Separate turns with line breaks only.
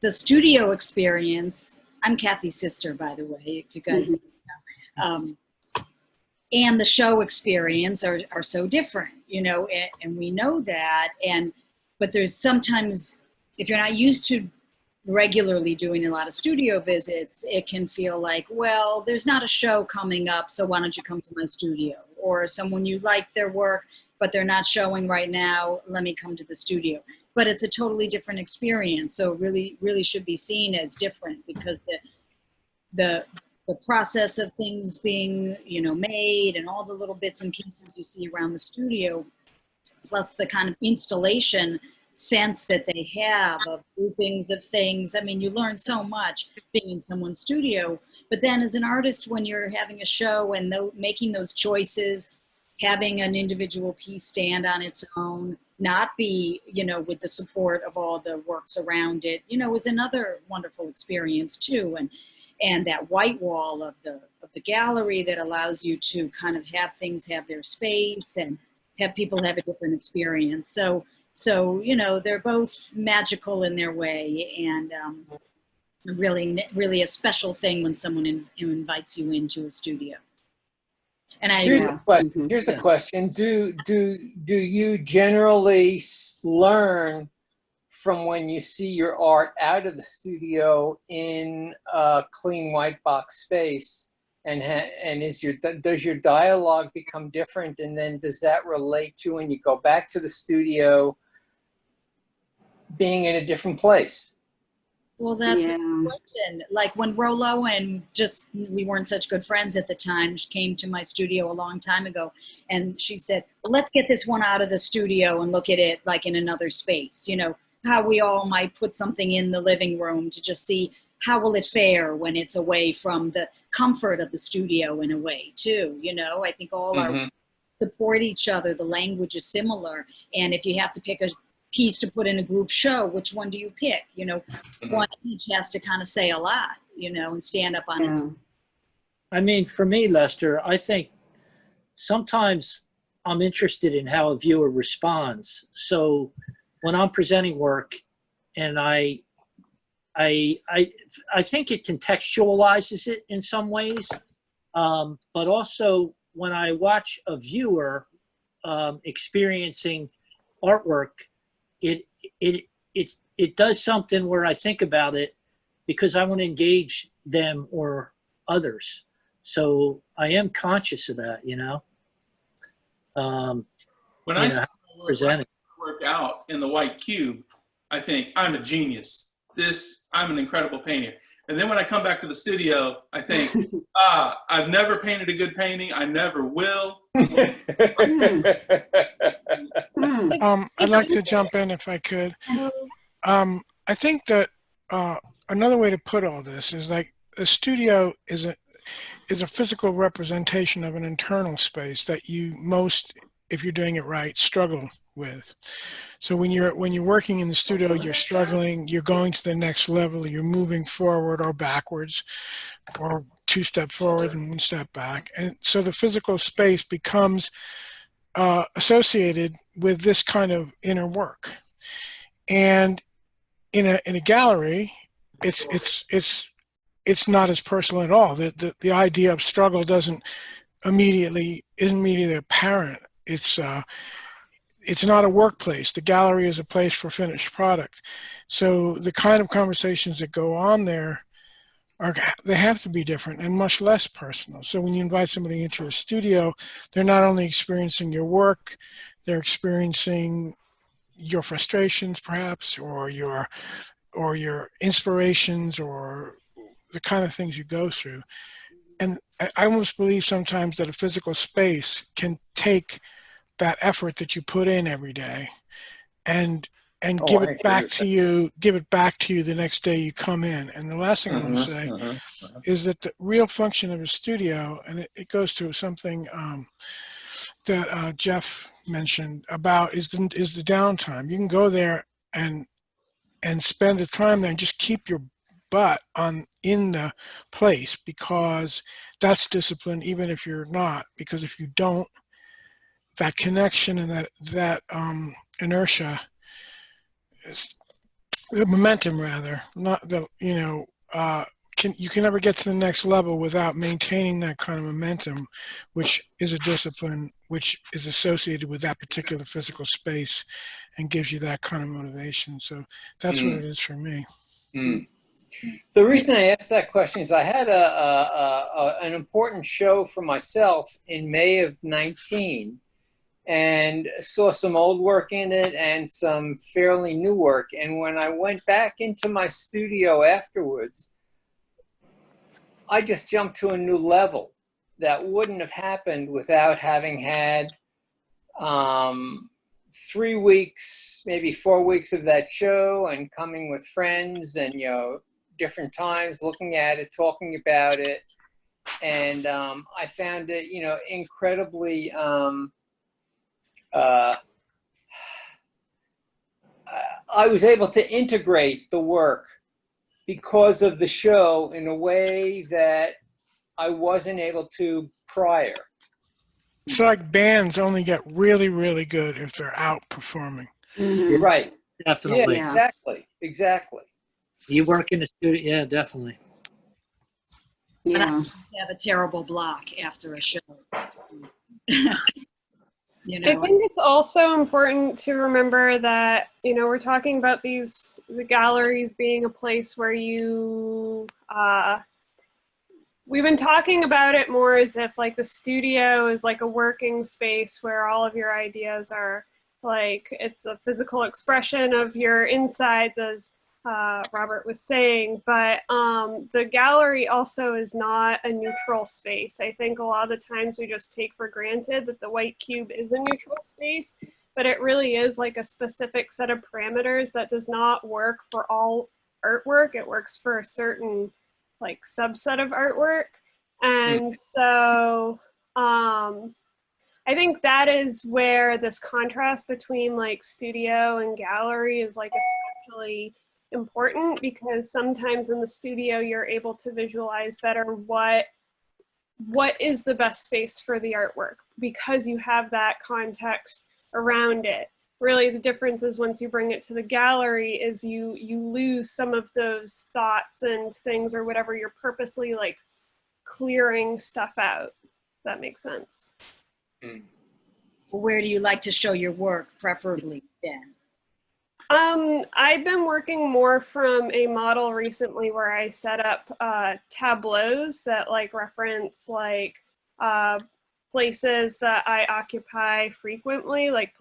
the studio experience, I'm Cathy's sister, by the way, if you guys know, and the show experience are so different, and we know that. But there's sometimes, if you're not used to regularly doing a lot of studio visits, it can feel like, well, there's not a show coming up, so why don't you come to my studio? Or someone you like their work, but they're not showing right now, let me come to the studio. But it's a totally different experience, so really should be seen as different, because the process of things being made, and all the little bits and pieces you see around the studio, plus the kind of installation sense that they have of groupings of things. I mean, you learn so much being in someone's studio. But then as an artist, when you're having a show and making those choices, having an individual piece stand on its own, not be, with the support of all the works around it, is another wonderful experience too. And that white wall of the gallery that allows you to kind of have things have their space and have people have a different experience. So they're both magical in their way, and really a special thing when someone invites you into a studio. And
here's a question. Here's a question. Do you generally learn from when you see your art out of the studio in a clean white box space? And does your dialogue become different? And then does that relate to when you go back to the studio, being in a different place?
Well, that's a good question. Like when Rollo and we weren't such good friends at the time, she came to my studio a long time ago, and she said, well, let's get this one out of the studio and look at it like in another space. How we all might put something in the living room to just see how will it fare when it's away from the comfort of the studio in a way too. I think all our support each other. The language is similar. And if you have to pick a piece to put in a group show, which one do you pick? One each has to kind of say a lot, and stand up on its own.
I mean, for me, Lester, I think sometimes I'm interested in how a viewer responds. So when I'm presenting work, and I think it contextualizes it in some ways, but also when I watch a viewer experiencing artwork, it does something where I think about it because I want to engage them or others. So I am conscious of that,
When I work out in the white cube, I think I'm a genius. I'm an incredible painter. And then when I come back to the studio, I think, I've never painted a good painting. I never will.
I'd like to jump in if I could. I think that another way to put all this is like a studio is a physical representation of an internal space that you if you're doing it right, struggle with. So when you're working in the studio, you're struggling, you're going to the next level, you're moving forward or backwards, or 2 steps forward and 1 step back. And so the physical space becomes associated with this kind of inner work. And in a gallery, it's not as personal at all. The idea of struggle isn't immediately apparent. It's not a workplace. The gallery is a place for finished product. So the kind of conversations that go on there they have to be different and much less personal. So when you invite somebody into a studio, they're not only experiencing your work, they're experiencing your frustrations perhaps, or your inspirations, or the kind of things you go through. And I almost believe sometimes that a physical space can take that effort that you put in every day and give it back to you the next day you come in. And the last thing I want to say is that the real function of a studio, and it goes to something that Jeff mentioned about, is the downtime. You can go there and spend the time there and just keep your butt in the place, because that's discipline, even if you're not. Because if you don't, that connection and that inertia The momentum, rather, not the, you can never get to the next level without maintaining that kind of momentum, which is a discipline which is associated with that particular physical space and gives you that kind of motivation. So that's what it is for me.
The reason I asked that question is I had an important show for myself in May of 19 and saw some old work in it and some fairly new work. And when I went back into my studio afterwards, I just jumped to a new level that wouldn't have happened without having had 3 weeks, maybe 4 weeks of that show and coming with friends and, different times, looking at it, talking about it. And I found it, incredibly, I was able to integrate the work because of the show in a way that I wasn't able to prior.
It's like bands only get really, really good if they're out performing.
Mhm.
Right.
Definitely.
Yeah, exactly.
You work in the studio, yeah, definitely.
Yeah.
Have a terrible block after a show.
I think it's also important to remember that, we're talking about the galleries being a place where we've been talking about it more as if like the studio is like a working space where all of your ideas are like, it's a physical expression of your insides, as Robert was saying, but the gallery also is not a neutral space. I think a lot of the times we just take for granted that the white cube is a neutral space, but it really is like a specific set of parameters that does not work for all artwork. It works for a certain like subset of artwork. And so I think that is where this contrast between like studio and gallery is like especially important, because sometimes in the studio you're able to visualize better what is the best space for the artwork because you have that context around it. Really the difference is once you bring it to the gallery is you lose some of those thoughts and things or whatever, you're purposely like clearing stuff out. If that makes sense.
Where do you like to show your work, preferably then?
I've been working more from a model recently where I set up tableaus that like reference like places that I occupy frequently, like